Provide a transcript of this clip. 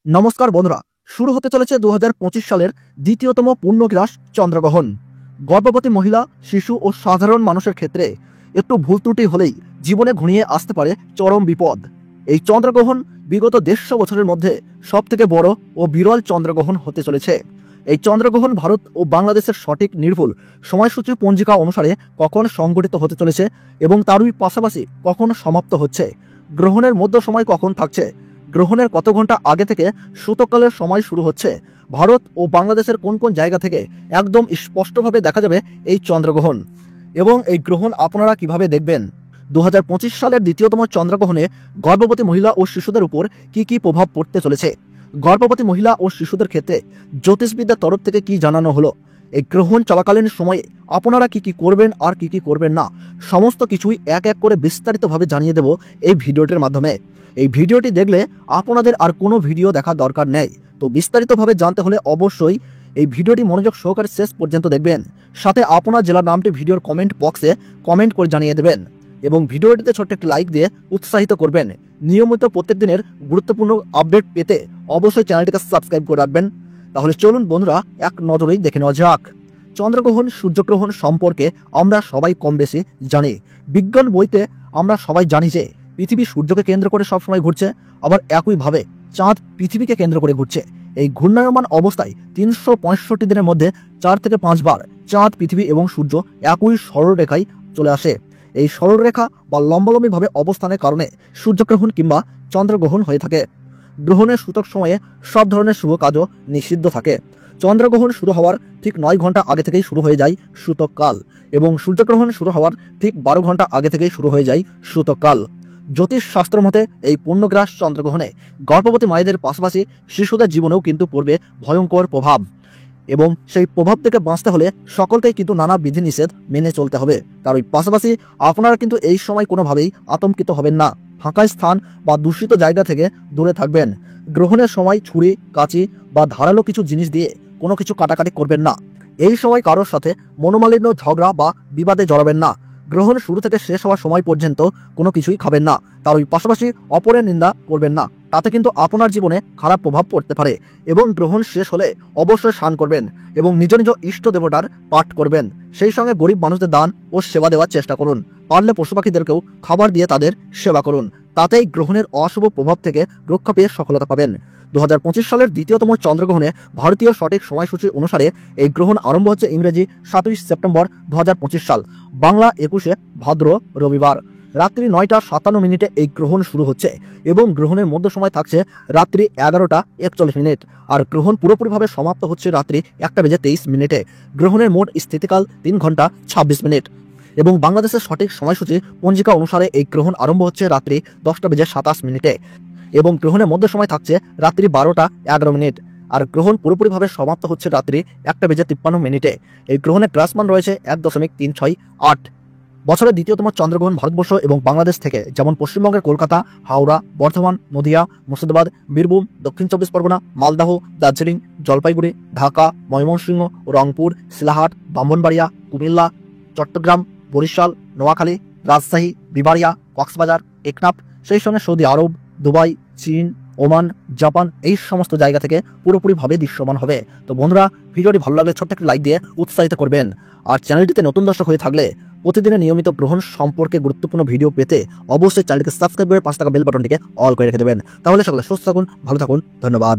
নমস্কার বন্ধুরা, শুরু হতে চলেছে 2025 সালের দ্বিতীয়তম পূর্ণগ্রাস চন্দ্রগ্রহণ। গর্ভবতী মহিলা, শিশু ও সাধারণ মানুষের ক্ষেত্রে একটু ভুল ত্রুটি হলেই জীবনে ঘনিয়ে আসতে পারে চরম বিপদ। এই চন্দ্রগ্রহণ বিগত 150 বছরের মধ্যে সবথেকে বড় ও বিরল চন্দ্রগ্রহণ হতে চলেছে। এই চন্দ্রগ্রহণ ভারত ও বাংলাদেশের সঠিক নির্ভুল সময়সূচি পঞ্জিকা অনুসারে কখন সংঘটিত হতে চলেছে এবং তারই পাশাপাশি কখন সমাপ্ত হচ্ছে, গ্রহণের মধ্য সময় কখন থাকছে, গ্রহণের কত ঘন্টা আগে থেকে সূতককালের সময় শুরু হচ্ছে, ভারত ও বাংলাদেশের কোন কোন জায়গা থেকে একদম স্পষ্টভাবে দেখা যাবে এই চন্দ্রগ্রহণ এবং এই গ্রহণ আপনারা কিভাবে দেখবেন। 2025 সালের দ্বিতীয়তম চন্দ্রগ্রহণে গর্ভবতী মহিলা ও শিশুদের উপর কি প্রভাব পড়তে চলেছে, গর্ভবতী মহিলা ও শিশুদের ক্ষেত্রে জ্যোতিষবিদ্যার তরফ থেকে কি জানানো হলো, এই গ্রহণ চলাকালীন সময়ে আপনারা কি করবেন আর কি করবেন না, সমস্ত কিছুই এক এক করে বিস্তারিতভাবে জানিয়ে দেব এই ভিডিওটির মাধ্যমে। এই ভিডিওটি দেখলে আপনাদের আর কোনো ভিডিও দেখার দরকার নেই। তো বিস্তারিতভাবে জানতে হলে অবশ্যই এই ভিডিওটি মনোযোগ সহকারে শেষ পর্যন্ত দেখবেন। সাথে আপনার জেলার নামটি ভিডিওর কমেন্ট বক্সে কমেন্ট করে জানিয়ে দেবেন এবং ভিডিওটিতে ছোট্ট একটি লাইক দিয়ে উৎসাহিত করবেন। নিয়মিত প্রত্যেক দিনের গুরুত্বপূর্ণ আপডেট পেতে অবশ্যই চ্যানেলটিকে সাবস্ক্রাইব করে রাখবেন। তাহলে চলুন বন্ধুরা, এক নজরেই দেখে নেওয়া যাক। চন্দ্রগ্রহণ, সূর্যগ্রহণ সম্পর্কে আমরা সবাই কম বেশি জানি। বিজ্ঞান বইতে আমরা সবাই জানি যে পৃথিবী সূর্যকে কেন্দ্র করে সবসময় ঘুরছে, আবার একইভাবে চাঁদ পৃথিবীকে কেন্দ্র করে ঘুরছে। এই ঘূর্ণায়মান অবস্থায় 365 দিনের মধ্যে 4 থেকে 5 বার চাঁদ, পৃথিবী এবং সূর্য একই সরলরেখায় চলে আসে। এই সরলরেখা বা লম্বালম্বিভাবে অবস্থানের কারণে সূর্যগ্রহণ কিংবা চন্দ্রগ্রহণ হয়ে থাকে। গ্রহণের সূতক সময়ে সব ধরনের শুভ কাজও নিষিদ্ধ থাকে। চন্দ্রগ্রহণ শুরু হওয়ার ঠিক 9 ঘন্টা আগে থেকেই শুরু হয়ে যায় সূতককাল এবং সূর্যগ্রহণ শুরু হওয়ার ঠিক 12 ঘন্টা আগে থেকেই শুরু হয়ে যায় সূতককাল। জ্যোতিষ শাস্ত্র মতে এই পূর্ণগ্রাস চন্দ্রগ্রহণে গর্ভবতী মায়েদের পাশাপাশি শিশুদের জীবনেও কিন্তু পড়বে ভয়ঙ্কর প্রভাব এবং সেই প্রভাব থেকে বাঁচতে হলে সকলকেই কিন্তু নানা বিধিনিষেধ মেনে চলতে হবে। তার ওই পাশাপাশি আপনারা কিন্তু এই সময় কোনোভাবেই আতঙ্কিত হবেন না। ফাঁকা স্থান বা দূষিত জায়গা থেকে দূরে থাকবেন। গ্রহণের সময় ছুরি, কাঁচি বা ধারালো কিছু জিনিস দিয়ে কোনো কিছু কাটাকাটি করবেন না। এই সময় কারোর সাথে মনোমালিন্য, ঝগড়া বা বিবাদে জড়াবেন না। গ্রহণ শুরু থেকে শেষ হওয়ার সময় পর্যন্ত কোনো কিছুই খাবেন না। তার ওই পাশাপাশি অপরের নিন্দা করবেন না, তাতে কিন্তু আপনার জীবনে খারাপ প্রভাব পড়তে পারে। এবং গ্রহণ শেষ হলে অবশ্যই স্নান করবেন এবং নিজ নিজ ইষ্ট দেবতার পাঠ করবেন। সেই সঙ্গে গরিব মানুষদের দান ও সেবা দেওয়ার চেষ্টা করুন। পারলে পশু পাখিদেরকেও খাবার দিয়ে তাদের সেবা করুন। তাতেই গ্রহণের অশুভ প্রভাব থেকে রক্ষা পেয়ে সফলতা পাবেন। 2025 সালের দ্বিতীয়তম চন্দ্রগ্রহণে ভারতীয় সঠিক সময়সূচি অনুসারে এই গ্রহণ আরম্ভ হচ্ছে ইংরেজি 27 সেপ্টেম্বর 2025 সাল, বাংলা 21 ভাদ্র রবিবার রাত্রি 9:57 এই গ্রহণ শুরু হচ্ছে এবং গ্রহণের মধ্য সময় থাকছে রাত্রি 11:41 আর গ্রহণ পুরোপুরিভাবে সমাপ্ত হচ্ছে রাত্রি 1:23। গ্রহণের মোট স্থিতিকাল 3 ঘন্টা 26 মিনিট এবং বাংলাদেশের সঠিক সময়সূচি পঞ্জিকা অনুসারে এই গ্রহণ আরম্ভ হচ্ছে রাত্রি 10:27 এবং গ্রহণের মধ্য সময় থাকছে রাত্রি 12:11 আর গ্রহণ পুরোপুরিভাবে সমাপ্ত হচ্ছে রাত্রি 1:53। এই গ্রহণের গ্রাসমান রয়েছে 1.368। বছরের দ্বিতীয়তম চন্দ্রগ্রহণ ভারতবর্ষ এবং বাংলাদেশ থেকে যেমন পশ্চিমবঙ্গের কলকাতা, হাওড়া, বর্ধমান, নদিয়া, মুর্শিদাবাদ, বীরভূম, দক্ষিণ 24 পরগনা, মালদহ, দার্জিলিং, জলপাইগুড়ি, ঢাকা, ময়মনসিংহ, রংপুর, শিলাহাট, ব্রাহ্মণবাড়িয়া, কুমিল্লা, চট্টগ্রাম, বরিশাল, নোয়াখালী, রাজশাহী, বিবাড়িয়া, কক্সবাজার, টেকনাফ, সেই সঙ্গে সৌদি আরব, দুবাই, চীন, ওমান, জাপান এই সমস্ত জায়গা থেকে পুরোপুরিভাবে দৃশ্যমান হবে। তো বন্ধুরা, ভিডিওটি ভালো লাগলে ছোট্ট একটা লাইক দিয়ে উৎসাহিত করবেন। আর চ্যানেলটিতে নতুন দর্শক হয়ে থাকলে প্রতিদিনের নিয়মিত গ্রহণ সম্পর্কে গুরুত্বপূর্ণ ভিডিও পেতে অবশ্যই চ্যানেলটিকে সাবস্ক্রাইব করে 5 টাকা বেল বাটনটিকে অল করে রেখে দেবেন। তাহলে সকলে সুস্থ থাকুন, ভালো থাকুন, ধন্যবাদ।